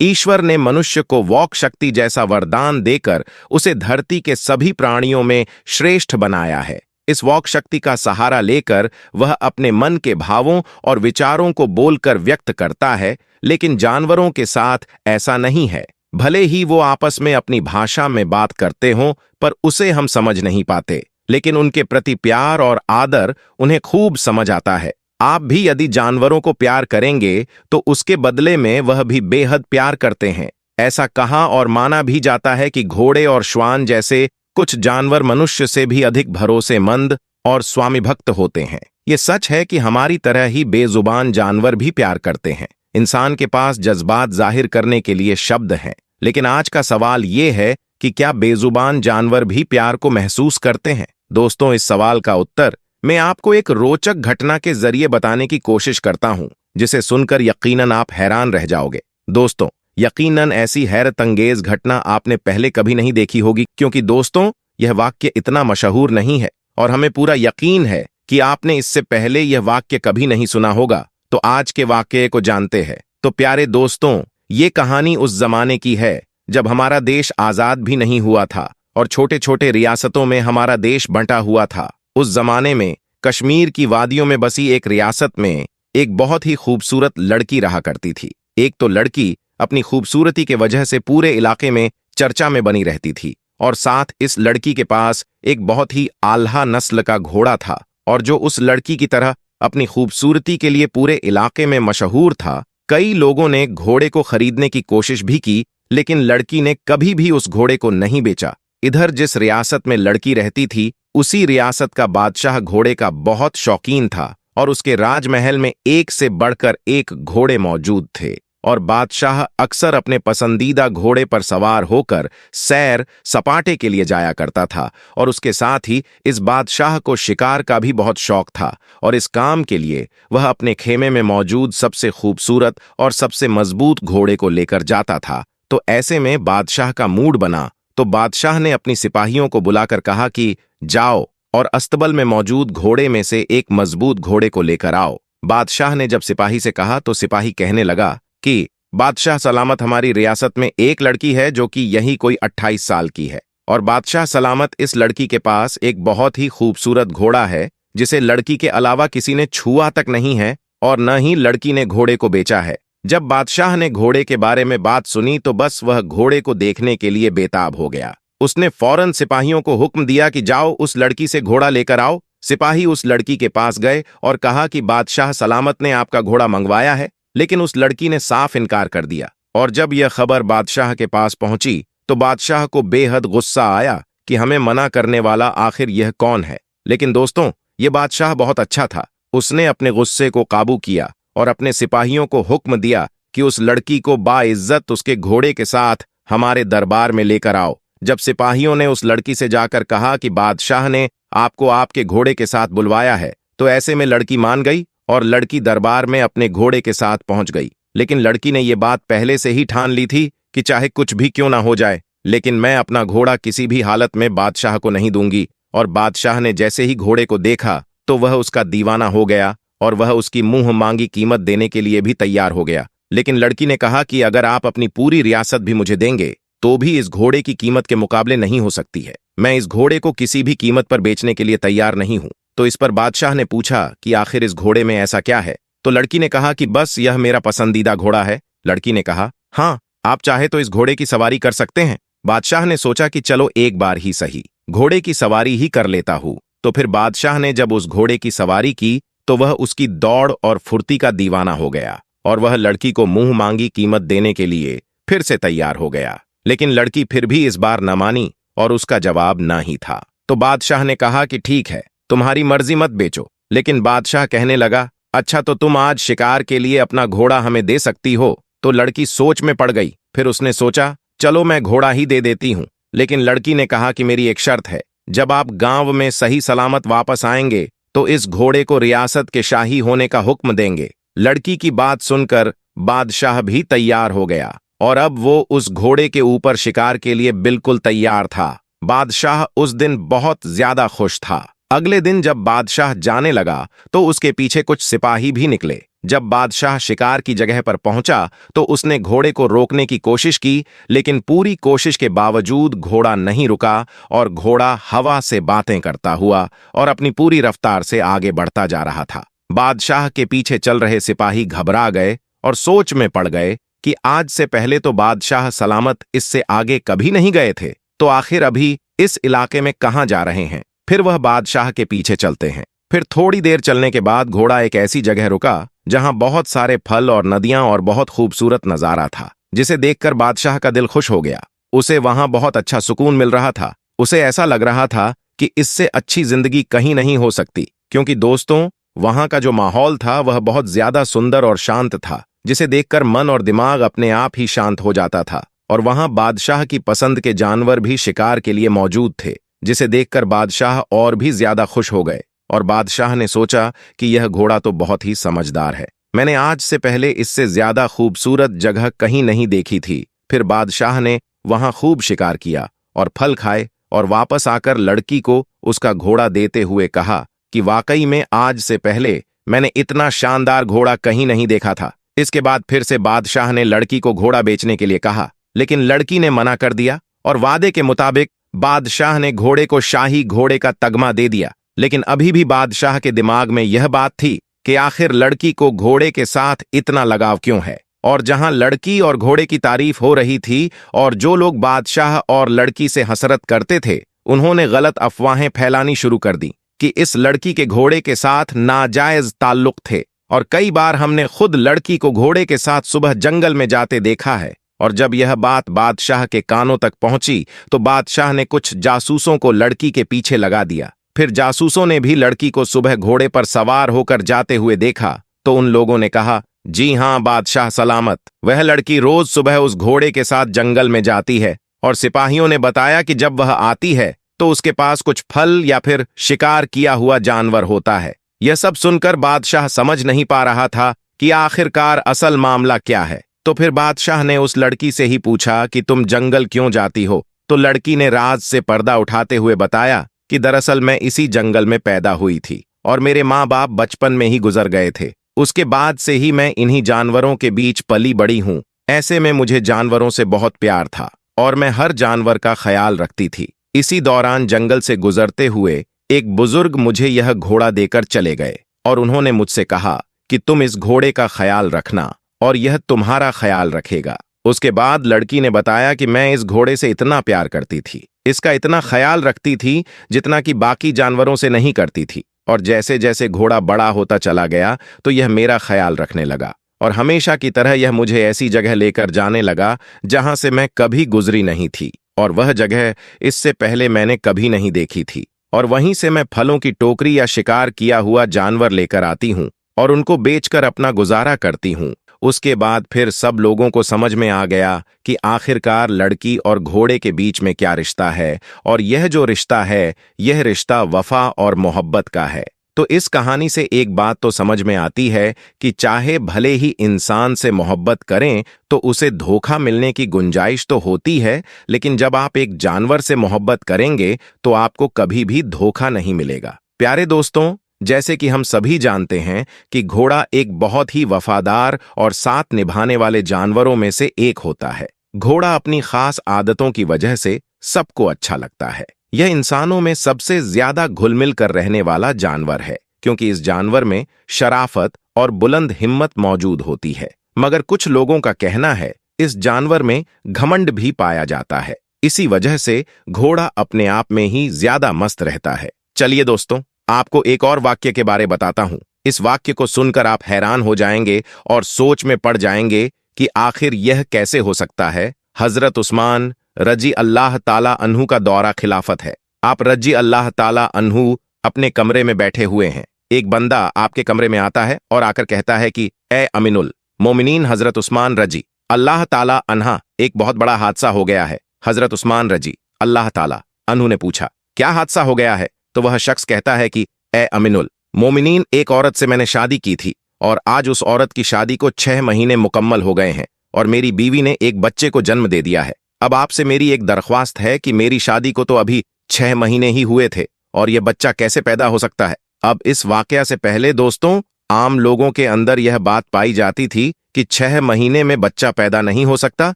ईश्वर ने मनुष्य को वॉक शक्ति जैसा वरदान देकर उसे धरती के सभी प्राणियों में श्रेष्ठ बनाया है। इस वॉक शक्ति का सहारा लेकर वह अपने मन के भावों और विचारों को बोलकर व्यक्त करता है, लेकिन जानवरों के साथ ऐसा नहीं है। भले ही वो आपस में अपनी भाषा में बात करते हों, पर उसे हम समझ नहीं पाते, लेकिन उनके प्रति प्यार और आदर उन्हें खूब समझ आता है। आप भी यदि जानवरों को प्यार करेंगे तो उसके बदले में वह भी बेहद प्यार करते हैं। ऐसा कहा और माना भी जाता है कि घोड़े और श्वान जैसे कुछ जानवर मनुष्य से भी अधिक भरोसेमंद और स्वामीभक्त होते हैं। ये सच है कि हमारी तरह ही बेजुबान जानवर भी प्यार करते हैं। इंसान के पास जज्बात जाहिर करने के लिए शब्द हैं, लेकिन आज का सवाल ये है कि क्या बेजुबान जानवर भी प्यार को महसूस करते हैं? दोस्तों, इस सवाल का उत्तर मैं आपको एक रोचक घटना के जरिए बताने की कोशिश करता हूं, जिसे सुनकर यकीनन आप हैरान रह जाओगे। दोस्तों, यकीनन ऐसी हैरतअंगेज घटना आपने पहले कभी नहीं देखी होगी, क्योंकि दोस्तों यह वाक्य इतना मशहूर नहीं है और हमें पूरा यकीन है कि आपने इससे पहले यह वाक्य कभी नहीं सुना होगा। तो आज के वाक्य को जानते हैं। तो प्यारे दोस्तों, ये कहानी उस जमाने की है जब हमारा देश आजाद भी नहीं हुआ था और छोटे छोटे रियासतों में हमारा देश बंटा हुआ था। उस जमाने में कश्मीर की वादियों में बसी एक रियासत में एक बहुत ही खूबसूरत लड़की रहा करती थी। एक तो लड़की अपनी खूबसूरती के वजह से पूरे इलाके में चर्चा में बनी रहती थी, और साथ इस लड़की के पास एक बहुत ही आल्हा नस्ल का घोड़ा था, और जो उस लड़की की तरह अपनी खूबसूरती के लिए पूरे इलाके में मशहूर था। कई लोगों ने घोड़े को खरीदने की कोशिश भी की, लेकिन लड़की ने कभी भी उस घोड़े को नहीं बेचा। इधर जिस रियासत में लड़की रहती थी, उसी रियासत का बादशाह घोड़े का बहुत शौकीन था, और उसके राजमहल में एक से बढ़कर एक घोड़े मौजूद थे, और बादशाह अक्सर अपने पसंदीदा घोड़े पर सवार होकर सैर सपाटे के लिए जाया करता था। और उसके साथ ही इस बादशाह को शिकार का भी बहुत शौक था, और इस काम के लिए वह अपने खेमे में मौजूद सबसे खूबसूरत और सबसे मजबूत घोड़े को लेकर जाता था। तो ऐसे में बादशाह का मूड बना, तो बादशाह ने अपनी सिपाहियों को बुलाकर कहा कि जाओ और अस्तबल में मौजूद घोड़े में से एक मजबूत घोड़े को लेकर आओ। बादशाह ने जब सिपाही से कहा तो सिपाही कहने लगा कि बादशाह सलामत, हमारी रियासत में एक लड़की है जो कि यही कोई 28 साल की है, और बादशाह सलामत, इस लड़की के पास एक बहुत ही खूबसूरत घोड़ा है जिसे लड़की के अलावा किसी ने छुआ तक नहीं है, और न ही लड़की ने घोड़े को बेचा है। जब बादशाह ने घोड़े के बारे में बात सुनी तो बस वह घोड़े को देखने के लिए बेताब हो गया। उसने फौरन सिपाहियों को हुक्म दिया कि जाओ उस लड़की से घोड़ा लेकर आओ। सिपाही उस लड़की के पास गए और कहा कि बादशाह सलामत ने आपका घोड़ा मंगवाया है, लेकिन उस लड़की ने साफ इनकार कर दिया। और जब यह खबर बादशाह के पास पहुंची तो बादशाह को बेहद गुस्सा आया कि हमें मना करने वाला आखिर यह कौन है। लेकिन दोस्तों, यह बादशाह बहुत अच्छा था। उसने अपने गुस्से को काबू किया और अपने सिपाहियों को हुक्म दिया कि उस लड़की को बाइज्जत उसके घोड़े के साथ हमारे दरबार में लेकर आओ। जब सिपाहियों ने उस लड़की से जाकर कहा कि बादशाह ने आपको आपके घोड़े के साथ बुलवाया है, तो ऐसे में लड़की मान गई और लड़की दरबार में अपने घोड़े के साथ पहुंच गई। लेकिन लड़की ने यह बात पहले से ही ठान ली थी कि चाहे कुछ भी क्यों ना हो जाए, लेकिन मैं अपना घोड़ा किसी भी हालत में बादशाह को नहीं दूंगी। और बादशाह ने जैसे ही घोड़े को देखा तो वह उसका दीवाना हो गया और वह उसकी मुंह मांगी कीमत देने के लिए भी तैयार हो गया। लेकिन लड़की ने कहा कि अगर आप अपनी पूरी रियासत भी मुझे देंगे तो भी इस घोड़े की कीमत के मुकाबले नहीं हो सकती है। मैं इस घोड़े को किसी भी कीमत पर बेचने के लिए तैयार नहीं हूं। तो इस पर बादशाह ने पूछा कि आखिर इस घोड़े में ऐसा क्या है? तो लड़की ने कहा कि बस यह मेरा पसंदीदा घोड़ा है। लड़की ने कहा, हाँ, आप चाहे तो इस घोड़े की सवारी कर सकते हैं। बादशाह ने सोचा कि चलो एक बार ही सही, घोड़े की सवारी ही कर लेता हूं। तो फिर बादशाह ने जब उस घोड़े की सवारी की तो वह उसकी दौड़ और फुर्ती का दीवाना हो गया, और वह लड़की को मुंह मांगी कीमत देने के लिए फिर से तैयार हो गया। लेकिन लड़की फिर भी इस बार न मानी और उसका जवाब ना ही था। तो बादशाह ने कहा कि ठीक है, तुम्हारी मर्जी, मत बेचो। लेकिन बादशाह कहने लगा, अच्छा तो तुम आज शिकार के लिए अपना घोड़ा हमें दे सकती हो। तो लड़की सोच में पड़ गई। फिर उसने सोचा, चलो मैं घोड़ा ही दे देती हूं। लेकिन लड़की ने कहा कि मेरी एक शर्त है, जब आप गांव में सही सलामत वापस आएंगे तो इस घोड़े को रियासत के शाही होने का हुक्म देंगे। लड़की की बात सुनकर बादशाह भी तैयार हो गया और अब वो उस घोड़े के ऊपर शिकार के लिए बिल्कुल तैयार था। बादशाह उस दिन बहुत ज्यादा खुश था। अगले दिन जब बादशाह जाने लगा तो उसके पीछे कुछ सिपाही भी निकले। जब बादशाह शिकार की जगह पर पहुंचा तो उसने घोड़े को रोकने की कोशिश की, लेकिन पूरी कोशिश के बावजूद घोड़ा नहीं रुका और घोड़ा हवा से बातें करता हुआ और अपनी पूरी रफ्तार से आगे बढ़ता जा रहा था। बादशाह के पीछे चल रहे सिपाही घबरा गए और सोच में पड़ गए कि आज से पहले तो बादशाह सलामत इससे आगे कभी नहीं गए थे, तो आखिर अभी इस इलाके में कहां जा रहे हैं। फिर वह बादशाह के पीछे चलते हैं। फिर थोड़ी देर चलने के बाद घोड़ा एक ऐसी जगह रुका जहां बहुत सारे फल और नदियां और बहुत खूबसूरत नजारा था, जिसे देखकर बादशाह का दिल खुश हो गया। उसे वहां बहुत अच्छा सुकून मिल रहा था। उसे ऐसा लग रहा था कि इससे अच्छी जिंदगी कहीं नहीं हो सकती, क्योंकि दोस्तों वहां का जो माहौल था वह बहुत ज्यादा सुंदर और शांत था, जिसे देखकर मन और दिमाग अपने आप ही शांत हो जाता था। और वहां बादशाह की पसंद के जानवर भी शिकार के लिए मौजूद थे, जिसे देखकर बादशाह और भी ज्यादा खुश हो गए। और बादशाह ने सोचा कि यह घोड़ा तो बहुत ही समझदार है, मैंने आज से पहले इससे ज्यादा खूबसूरत जगह कहीं नहीं देखी थी। फिर बादशाह ने वहां खूब शिकार किया और फल खाए और वापस आकर लड़की को उसका घोड़ा देते हुए कहा कि वाकई में आज से पहले मैंने इतना शानदार घोड़ा कहीं नहीं देखा था। इसके बाद फिर से बादशाह ने लड़की को घोड़ा बेचने के लिए कहा, लेकिन लड़की ने मना कर दिया और वादे के मुताबिक बादशाह ने घोड़े को शाही घोड़े का तगमा दे दिया। लेकिन अभी भी बादशाह के दिमाग में यह बात थी कि आखिर लड़की को घोड़े के साथ इतना लगाव क्यों है। और जहां लड़की और घोड़े की तारीफ हो रही थी और जो लोग बादशाह और लड़की से हसरत करते थे, उन्होंने गलत अफवाहें फैलानी शुरू कर दी कि इस लड़की के घोड़े के साथ नाजायज ताल्लुक थे। और कई बार हमने खुद लड़की को घोड़े के साथ सुबह जंगल में जाते देखा है। और जब यह बात बादशाह के कानों तक पहुंची तो बादशाह ने कुछ जासूसों को लड़की के पीछे लगा दिया। फिर जासूसों ने भी लड़की को सुबह घोड़े पर सवार होकर जाते हुए देखा तो उन लोगों ने कहा, जी हां बादशाह सलामत, वह लड़की रोज सुबह उस घोड़े के साथ जंगल में जाती है। और सिपाहियों ने बताया कि जब वह आती है तो उसके पास कुछ फल या फिर शिकार किया हुआ जानवर होता है। यह सब सुनकर बादशाह समझ नहीं पा रहा था कि आखिरकार असल मामला क्या है। तो फिर बादशाह ने उस लड़की से ही पूछा कि तुम जंगल क्यों जाती हो। तो लड़की ने राज से पर्दा उठाते हुए बताया कि दरअसल मैं इसी जंगल में पैदा हुई थी और मेरे माँ बाप बचपन में ही गुजर गए थे। उसके बाद से ही मैं इन्हीं जानवरों के बीच पली बड़ी हूँ। ऐसे में मुझे जानवरों से बहुत प्यार था और मैं हर जानवर का ख्याल रखती थी। इसी दौरान जंगल से गुजरते हुए एक बुजुर्ग मुझे यह घोड़ा देकर चले गए और उन्होंने मुझसे कहा कि तुम इस घोड़े का ख्याल रखना और यह तुम्हारा ख्याल रखेगा। उसके बाद लड़की ने बताया कि मैं इस घोड़े से इतना प्यार करती थी, इसका इतना ख्याल रखती थी जितना कि बाकी जानवरों से नहीं करती थी। और जैसे जैसे घोड़ा बड़ा होता चला गया तो यह मेरा ख्याल रखने लगा और हमेशा की तरह यह मुझे ऐसी जगह लेकर जाने लगा जहां से मैं कभी गुजरी नहीं थी और वह जगह इससे पहले मैंने कभी नहीं देखी थी। और वहीं से मैं फलों की टोकरी या शिकार किया हुआ जानवर लेकर आती हूँ और उनको बेचकर अपना गुजारा करती हूँ। उसके बाद फिर सब लोगों को समझ में आ गया कि आखिरकार लड़की और घोड़े के बीच में क्या रिश्ता है, और यह जो रिश्ता है यह रिश्ता वफा और मोहब्बत का है। तो इस कहानी से एक बात तो समझ में आती है कि चाहे भले ही इंसान से मोहब्बत करें तो उसे धोखा मिलने की गुंजाइश तो होती है, लेकिन जब आप एक जानवर से मोहब्बत करेंगे तो आपको कभी भी धोखा नहीं मिलेगा। प्यारे दोस्तों, जैसे कि हम सभी जानते हैं कि घोड़ा एक बहुत ही वफादार और साथ निभाने वाले जानवरों में से एक होता है। घोड़ा अपनी खास आदतों की वजह से सबको अच्छा लगता है। यह इंसानों में सबसे ज्यादा घुल-मिल कर रहने वाला जानवर है, क्योंकि इस जानवर में शराफत और बुलंद हिम्मत मौजूद होती है। मगर कुछ लोगों का कहना है इस जानवर में घमंड भी पाया जाता है। इसी वजह से घोड़ा अपने आप में ही ज्यादा मस्त रहता है। चलिए दोस्तों, आपको एक और वाक्य के बारे बताता हूं। इस वाक्य को सुनकर आप हैरान हो जाएंगे और सोच में पड़ जाएंगे कि आखिर यह कैसे हो सकता है। हजरत उस्मान रजी अल्लाह ताला अन्हु का दौरा खिलाफत है। आप रजी अल्लाह ताला अन्हु अपने कमरे में बैठे हुए हैं। एक बंदा आपके कमरे में आता है और आकर कहता है कि ए अमीनुल मोमिनीन हजरत उस्मान रजी अल्लाह ताला अन्हा, एक बहुत बड़ा हादसा हो गया है। हजरत उस्मान रजी अल्लाह ताला अन्हु ने पूछा, क्या हादसा हो गया है? तो वह शख्स कहता है कि ए अमीनुल मोमिनीन, एक औरत से मैंने शादी की थी और आज उस औरत की शादी को 6 महीने मुकम्मल हो गए हैं और मेरी बीवी ने एक बच्चे को जन्म दे दिया है। अब आपसे मेरी एक दरख्वास्त है कि मेरी शादी को तो अभी 6 महीने ही हुए थे और यह बच्चा कैसे पैदा हो सकता है। अब इस वाकया से पहले दोस्तों, आम लोगों के अंदर यह बात पाई जाती थी कि 6 महीने में बच्चा पैदा नहीं हो सकता,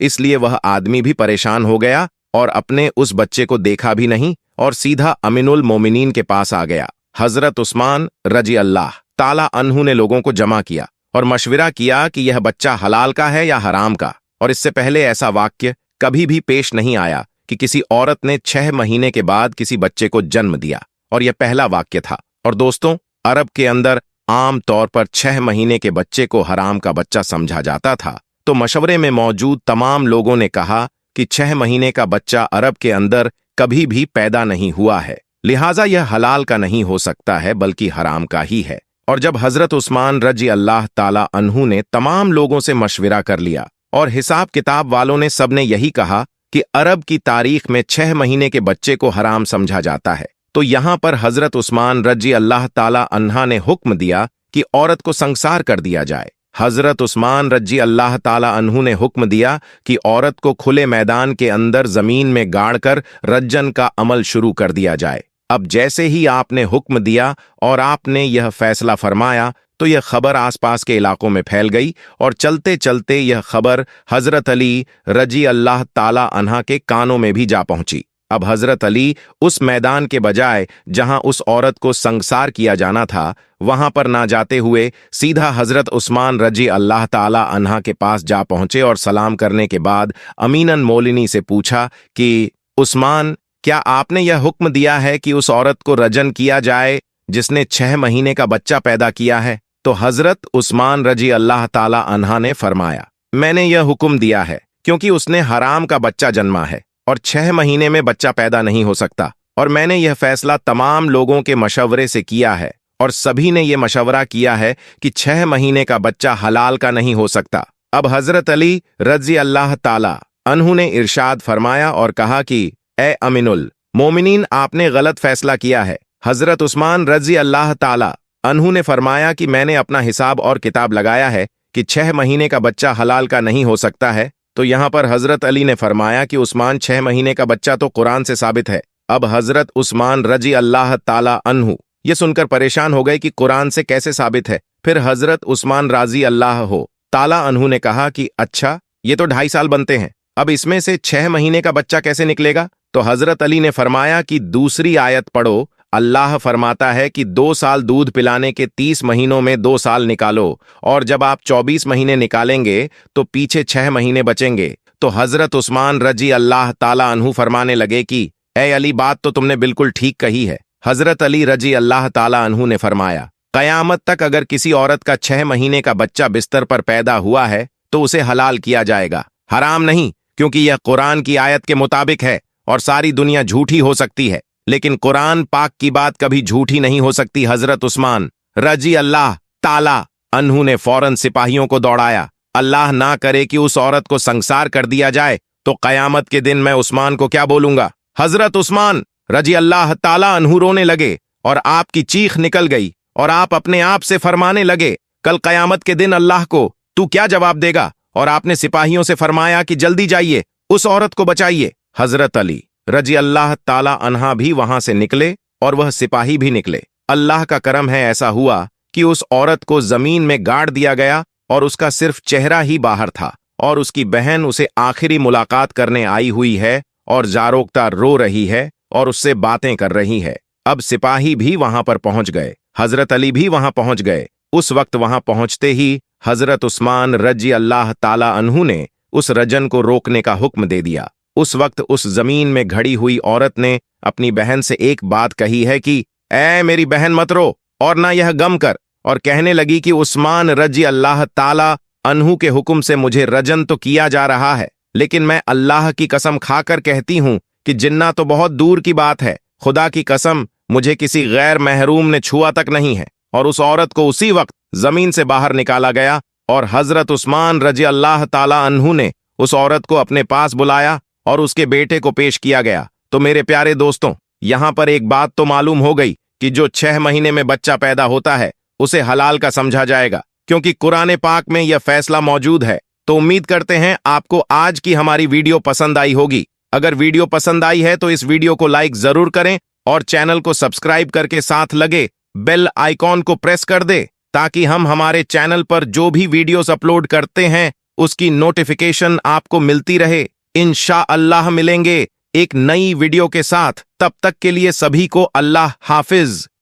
इसलिए वह आदमी भी परेशान हो गया और अपने उस बच्चे को देखा भी नहीं और सीधा अमीनुल मोमिनीन के पास आ गया। हजरत उस्मान रजी अल्लाह ताला अन्हु ने लोगों को जमा किया और मशविरा किया कि यह बच्चा हलाल का है या हराम का। और इससे पहले ऐसा वाक्य कभी भी पेश नहीं आया कि किसी औरत ने 6 महीने के बाद किसी बच्चे को जन्म दिया, और यह पहला वाक्य था। और दोस्तों, अरब के अंदर आम तौर पर 6 महीने के बच्चे को हराम का बच्चा समझा जाता था। तो मशवरे में मौजूद तमाम लोगों ने कहा कि 6 महीने का बच्चा अरब के अंदर कभी भी पैदा नहीं हुआ है, लिहाजा यह हलाल का नहीं हो सकता है बल्कि हराम का ही है। और जब हजरत उस्मान रजी अल्लाह ताला अन्हु ने तमाम लोगों से मशविरा कर लिया और हिसाब किताब वालों ने सबने यही कहा कि अरब की तारीख में 6 महीने के बच्चे को हराम समझा जाता है, तो यहां पर हजरत उस्मान रजी अल्लाह ताला अन्हा ने हुक्म दिया कि औरत को संसार कर दिया जाए। हजरत उस्मान रजी अल्लाह ताला अन्हु ने हुक्म दिया कि औरत को खुले मैदान के अंदर जमीन में गाड़कर रज्जन का अमल शुरू कर दिया जाए। अब जैसे ही आपने हुक्म दिया और आपने यह फैसला फरमाया तो यह खबर आसपास के इलाकों में फैल गई और चलते चलते यह खबर हजरत अली रजी अल्लाह ताला अन्हा के कानों में भी जा पहुंची। अब हजरत अली उस मैदान के बजाय जहां उस औरत को संसार किया जाना था, वहां पर ना जाते हुए सीधा हजरत उस्मान रजी अल्लाह ताला अन्हा के पास जा पहुंचे और सलाम करने के बाद अमीनन मोलिनी से पूछा कि उस्मान, क्या आपने यह हुक्म दिया है कि उस औरत को रजन किया जाए जिसने 6 महीने का बच्चा पैदा किया है? तो हजरत उस्मान रजी अल्लाह ताला अन्हा ने फरमाया, मैंने यह हुक्म दिया है क्योंकि उसने हराम का बच्चा जन्मा है और 6 महीने में बच्चा पैदा नहीं हो सकता, और मैंने यह फैसला तमाम लोगों के मशवरे से किया है और सभी ने यह मशवरा किया है कि 6 महीने का बच्चा हलाल का नहीं हो सकता। अब हजरत अली रजी अल्लाह ताला अन्हु ने इरशाद फरमाया और कहा कि ए अमीनुल मोमिनीन, आपने गलत फैसला किया है। हजरत उस्मान रजी अल्लाह ताला अन्हु ने फरमाया कि मैंने अपना हिसाब और किताब लगाया है कि 6 महीने का बच्चा हलाल का नहीं हो सकता है। तो यहां पर हजरत अली ने फरमाया कि उस्मान, 6 महीने का बच्चा तो कुरान से साबित है। अब हजरत उस्मान रजी अल्लाह ताला अन्हु ये सुनकर परेशान हो गए कि कुरान से कैसे साबित है। फिर हजरत उस्मान राजी अल्लाह हो ताला अन्हु ने कहा कि अच्छा, ये तो 2.5 साल बनते हैं, अब इसमें से 6 महीने का बच्चा कैसे निकलेगा? तो हजरत अली ने फरमाया कि दूसरी आयत पढ़ो, अल्लाह फरमाता है कि 2 साल दूध पिलाने के 30 महीनों में 2 साल निकालो, और जब आप 24 महीने निकालेंगे तो पीछे 6 महीने बचेंगे। तो हजरत उस्मान रजी अल्लाह ताला अन्हु फरमाने लगे कि ए अली, बात तो तुमने बिल्कुल ठीक कही है। हजरत अली रजी अल्लाह ताला अन्हु ने फरमाया, कयामत तक अगर किसी औरत का 6 महीने का बच्चा बिस्तर पर पैदा हुआ है तो उसे हलाल किया जाएगा, हराम नहीं, क्योंकि यह कुरान की आयत के मुताबिक है। और सारी दुनिया झूठी हो सकती है लेकिन कुरान पाक की बात कभी झूठी नहीं हो सकती। हजरत उस्मान रजी अल्लाह ताला अन्हु ने फौरन सिपाहियों को दौड़ाया। अल्लाह ना करे कि उस औरत को संसार कर दिया जाए तो कयामत के दिन मैं उस्मान को क्या बोलूंगा। हजरत उस्मान रजी अल्लाह ताला अन्हु रोने लगे और आपकी चीख निकल गई और आप अपने आप से फरमाने लगे, कल कयामत के दिन अल्लाह को तू क्या जवाब देगा? और आपने सिपाहियों से फरमाया कि जल्दी जाइए, उस औरत को बचाइए। हजरत अली रजी अल्लाह ताला अन्हा भी वहां से निकले और वह सिपाही भी निकले। अल्लाह का करम है, ऐसा हुआ कि उस औरत को जमीन में गाड़ दिया गया और उसका सिर्फ चेहरा ही बाहर था और उसकी बहन उसे आखिरी मुलाकात करने आई हुई है और जारोक्ता रो रही है और उससे बातें कर रही है। अब सिपाही भी वहां पर पहुंच गए, हजरत अली भी वहां पहुंच गए। उस वक्त वहां पहुंचते ही हजरत उस्मान रजी अल्लाह ताला अन्हु ने उस रजन को रोकने का हुक्म दे दिया। उस वक्त उस जमीन में घड़ी हुई औरत ने अपनी बहन से एक बात कही है कि ऐ मेरी बहन, मत रो और ना यह गम कर, और कहने लगी कि उस्मान रजी अल्लाह ताला अन्हु के हुक्म से मुझे रजन तो किया जा रहा है, लेकिन मैं अल्लाह की कसम खाकर कहती हूं कि जिन्ना तो बहुत दूर की बात है, खुदा की कसम मुझे किसी गैर महरूम ने छुआ तक नहीं है। और उस औरत को उसी वक्त जमीन से बाहर निकाला गया और हजरत उस्मान रजी अल्लाह ताला अन्हु ने उस औरत को अपने पास बुलाया और उसके बेटे को पेश किया गया। तो मेरे प्यारे दोस्तों, यहां पर एक बात तो मालूम हो गई कि जो 6 महीने में बच्चा पैदा होता है उसे हलाल का समझा जाएगा, क्योंकि कुरान पाक में यह फैसला मौजूद है। तो उम्मीद करते हैं आपको आज की हमारी वीडियो पसंद आई होगी। अगर वीडियो पसंद आई है तो इस वीडियो को लाइक जरूर करें और चैनल को सब्सक्राइब करके साथ लगे बेल आइकॉन को प्रेस कर दे, ताकि हम हमारे चैनल पर जो भी वीडियोस अपलोड करते हैं उसकी नोटिफिकेशन आपको मिलती रहे। इंशाअल्लाह मिलेंगे एक नई वीडियो के साथ। तब तक के लिए सभी को अल्लाह हाफिज।